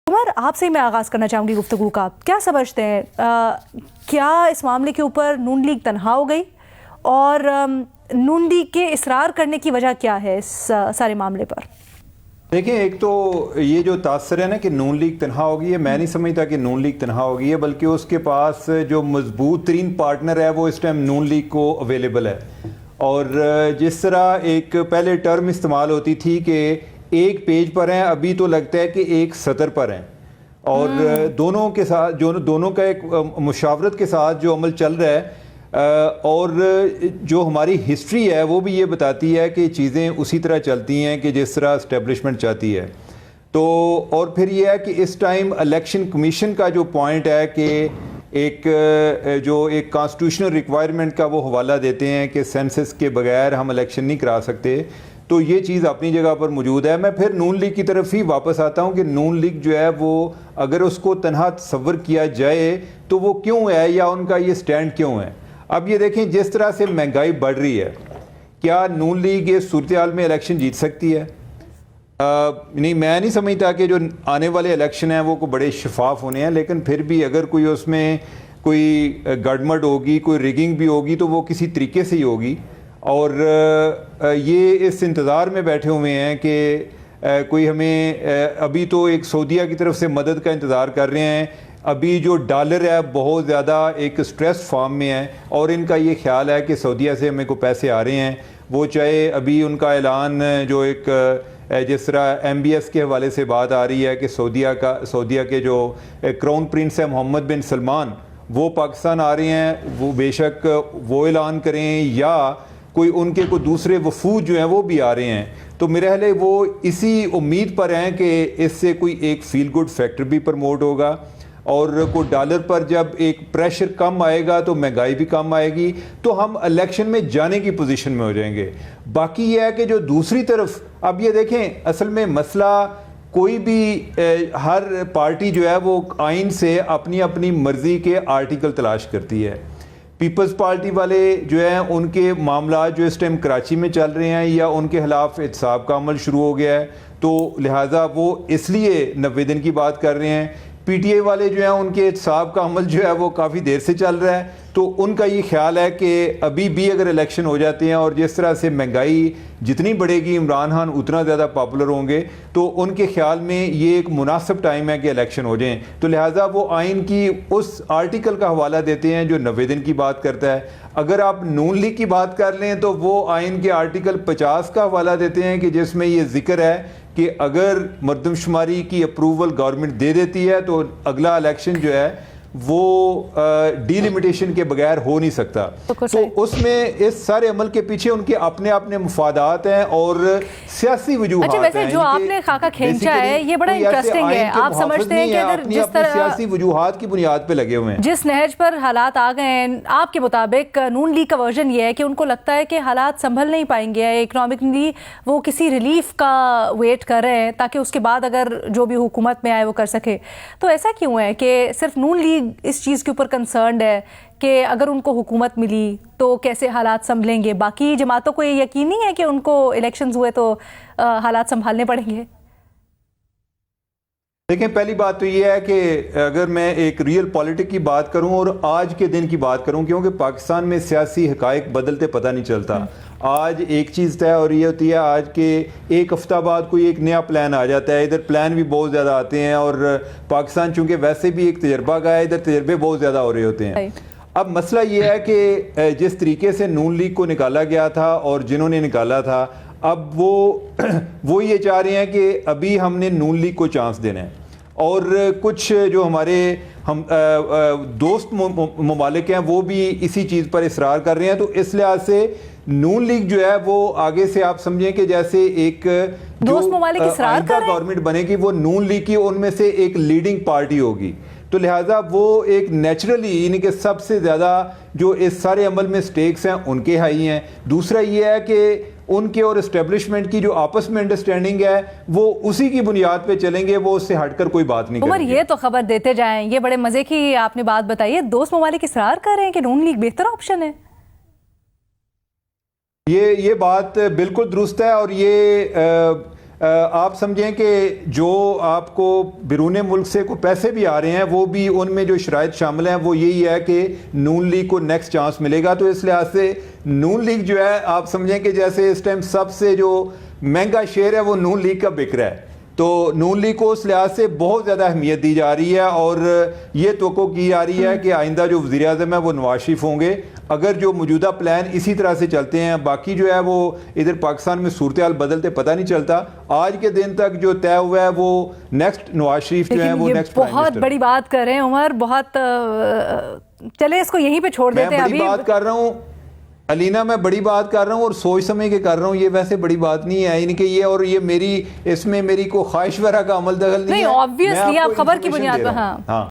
उमर, आपसे ही मैं आगाज़ करना चाहूँगी गुफ्तगू का। क्या समझते हैं, क्या इस मामले के ऊपर नून लीग तनहा हो गई और नून लीग के इसरार करने की वजह क्या है इस सारे मामले पर? देखिए, एक तो ये जो तासर है ना कि नून लीग तनहा होगी, है मैं नहीं समझता कि नून लीग तनहा होगी है, बल्कि उसके पास जो मजबूत तरीन पार्टनर है वो इस टाइम नून लीग को अवेलेबल है। और जिस तरह एक पहले टर्म इस्तेमाल होती थी कि एक पेज पर हैं, अभी तो लगता है कि एक सतर पर हैं। और दोनों के साथ दोनों का एक मुशावरत के साथ जो अमल चल रहा है, और जो हमारी हिस्ट्री है वो भी ये बताती है कि चीज़ें उसी तरह चलती हैं कि जिस तरह इस्टेब्लिशमेंट चाहती है। तो और फिर ये है कि इस टाइम इलेक्शन कमीशन का जो पॉइंट है कि एक कॉन्स्टिट्यूशनल रिक्वायरमेंट का वो हवाला देते हैं कि सेंसस के बगैर हम इलेक्शन नहीं करा सकते, तो ये चीज़ अपनी जगह पर मौजूद है। मैं फिर नून लीग की तरफ ही वापस आता हूँ कि नून लीग जो है वो अगर उसको तनहा तस्वर किया जाए तो वो क्यों है, या उनका ये स्टैंड क्यों है। अब ये देखें, जिस तरह से महंगाई बढ़ रही है, क्या नून लीग इस सूरत हाल में इलेक्शन जीत सकती है? नहीं, मैं नहीं समझता कि जो आने वाले इलेक्शन हैं वो को बड़े शफाफ होने हैं, लेकिन फिर भी अगर कोई उसमें कोई गड़बड़ होगी, कोई रिगिंग भी होगी, तो वो किसी तरीके से ही होगी। और ये इस इंतज़ार में बैठे हुए हैं कि कोई हमें अभी तो एक सऊदीया की तरफ से मदद का इंतज़ार कर रहे हैं। अभी जो डॉलर है बहुत ज़्यादा एक स्ट्रेस फॉर्म में है और इनका ये ख्याल है कि सऊदीया से हमें को पैसे आ रहे हैं। वो चाहे अभी उनका ऐलान जो एक जिस तरह MBS के हवाले से बात आ रही है कि सऊदीया के जो क्राउन प्रिंस है मोहम्मद बिन सलमान वो पाकिस्तान आ रहे हैं, वो बेशक वो ऐलान करें या कोई उनके को दूसरे वफूद जो हैं वो भी आ रहे हैं, तो मेरे ख्याल वो इसी उम्मीद पर हैं कि इससे कोई एक फील गुड फैक्टर भी प्रमोट होगा और को डॉलर पर जब एक प्रेशर कम आएगा तो महंगाई भी कम आएगी, तो हम इलेक्शन में जाने की पोजीशन में हो जाएंगे। बाकी ये है कि जो दूसरी तरफ, अब ये देखें, असल में मसला कोई भी हर पार्टी जो है वो आइन से अपनी अपनी मर्जी के आर्टिकल तलाश करती है। पीपल्स पार्टी वाले जो हैं उनके मामला जो इस टाइम कराची में चल रहे हैं या उनके खिलाफ एहतसाब का अमल शुरू हो गया है, तो लिहाजा वो इसलिए 90 दिन की बात कर रहे हैं। PTI वाले जो हैं उनके एहतसाब का अमल जो है वो काफ़ी देर से चल रहा है, तो उनका ये ख्याल है कि अभी भी अगर इलेक्शन हो जाते हैं और जिस तरह से महंगाई जितनी बढ़ेगी इमरान खान उतना ज़्यादा पॉपुलर होंगे, तो उनके ख्याल में ये एक मुनासिब टाइम है कि इलेक्शन हो जाएं। तो लिहाजा वो आइन की उस आर्टिकल का हवाला देते हैं जो 90 दिन की बात करता है। अगर आप नून लीग की बात कर लें तो वो आइन के आर्टिकल 50 का हवाला देते हैं कि जिसमें ये जिक्र है कि अगर मरदमशुमारी की अप्रूवल गवर्नमेंट दे देती है तो अगला इलेक्शन जो है वो डिलिमिटेशन के बगैर हो नहीं सकता। तो उसमें इस सारे अमल के पीछे उनके अपने अपने मुफादात हैं और सियासी वजूहात हैं। वैसे जो आपने खाका खींचा है ये बड़ा इंटरेस्टिंग है। आप समझते हैं कि अगर जिस तरह सियासी वजूहात की बुनियाद पे लगे हुए हैं, जिस नहज पर हालात आ गए हैं, आपके मुताबिक नून लीग का वर्जन ये है कि उनको लगता है कि हालात संभल नहीं पाएंगे इकोनॉमिकली, वो किसी रिलीफ का वेट कर रहे हैं ताकि उसके बाद अगर जो भी हुकूमत में आए वो कर सके। तो ऐसा क्यों है कि सिर्फ नून लीग इस चीज़ के ऊपर कंसर्न्ड है कि अगर उनको हुकूमत मिली तो कैसे हालात संभलेंगे? बाकी जमातों को ये यकीन नहीं है कि उनको इलेक्शंस हुए तो हालात संभालने पड़ेंगे? देखें, पहली बात तो ये है कि अगर मैं एक रियल पॉलिटिक की बात करूं और आज के दिन की बात करूं, क्योंकि पाकिस्तान में सियासी हकायक बदलते पता नहीं चलता। आज एक चीज़ तय हो रही होती है, आज के एक हफ्ता बाद कोई एक नया प्लान आ जाता है। इधर प्लान भी बहुत ज़्यादा आते हैं और पाकिस्तान चूँकि वैसे भी एक तजर्बा का है, इधर तजर्बे बहुत ज़्यादा हो रहे होते हैं। अब मसला ये है कि जिस तरीके से नून लीग को निकाला गया था और जिन्होंने निकाला था, अब वो ये चाह रहे हैं कि अभी हमने नून लीग को चांस देना है। और कुछ जो हमारे हम दोस्त ममालिक हैं वो भी इसी चीज़ पर इसरार कर रहे हैं। तो इस लिहाज से नून लीग जो है वो आगे से आप समझें कि जैसे एक दोस्त ममालिक इसरार कर रहे हैं, गवर्नमेंट बनेगी वो नून लीग की उनमें से एक लीडिंग पार्टी होगी। तो लिहाजा वो एक नेचुरली यानी कि सबसे ज़्यादा जो इस सारे अमल में स्टेक्स हैं उनके हाई हैं। दूसरा ये है कि उनके और इस्टेब्लिशमेंट की जो आपस में अंडरस्टैंडिंग है वो उसी की बुनियाद पे चलेंगे, वो उससे हटकर कोई बात नहीं करेंगे। ये तो खबर देते जाएं, ये बड़े मजे की आपने बात बताई है। दोस्त ममालिक इसरार कर रहे हैं कि नून लीग बेहतर ऑप्शन है। ये बात बिल्कुल दुरुस्त है और ये आप समझें कि जो आपको बिरूने मुल्क से कोई पैसे भी आ रहे हैं, वो भी उनमें जो शराइत शामिल हैं वो यही है कि नून लीग को नेक्स्ट चांस मिलेगा। तो इस लिहाज से नून लीग जो है, आप समझें कि जैसे इस टाइम सबसे जो महंगा शेयर है वो नून लीग का बिक रहा है, तो नून लीग को उस लिहाज से बहुत ज़्यादा अहमियत दी जा रही है और ये तवक्को की जा रही है कि आइंदा जो वज़ीर आज़म है वो नवाज शरीफ होंगे। अगर जो मौजूदा प्लान इसी तरह से चलते हैं, बाकी जो है वो इधर पाकिस्तान में सूरत हाल बदलते पता नहीं चलता। आज के दिन तक जो तय हुआ है वो नेक्स्ट नवाज शरीफ जो है वो नेक्स्ट बहुत बड़ी बात कर रहे हैं उमर, बहुत चले इसको यहीं पे छोड़ देते हैं। अभी बात कर रहा हूँ अलीना, मैं बड़ी बात कर रहा हूँ और सोच समझ के कर रहा हूँ, ये वैसे बड़ी बात नहीं है इनके ये, और ये मेरी इसमें मेरी को ख्वाहिश वगैरह का अमल दखल नहीं है। ऑब्वियसली आप खबर की बुनियाद पर। हाँ।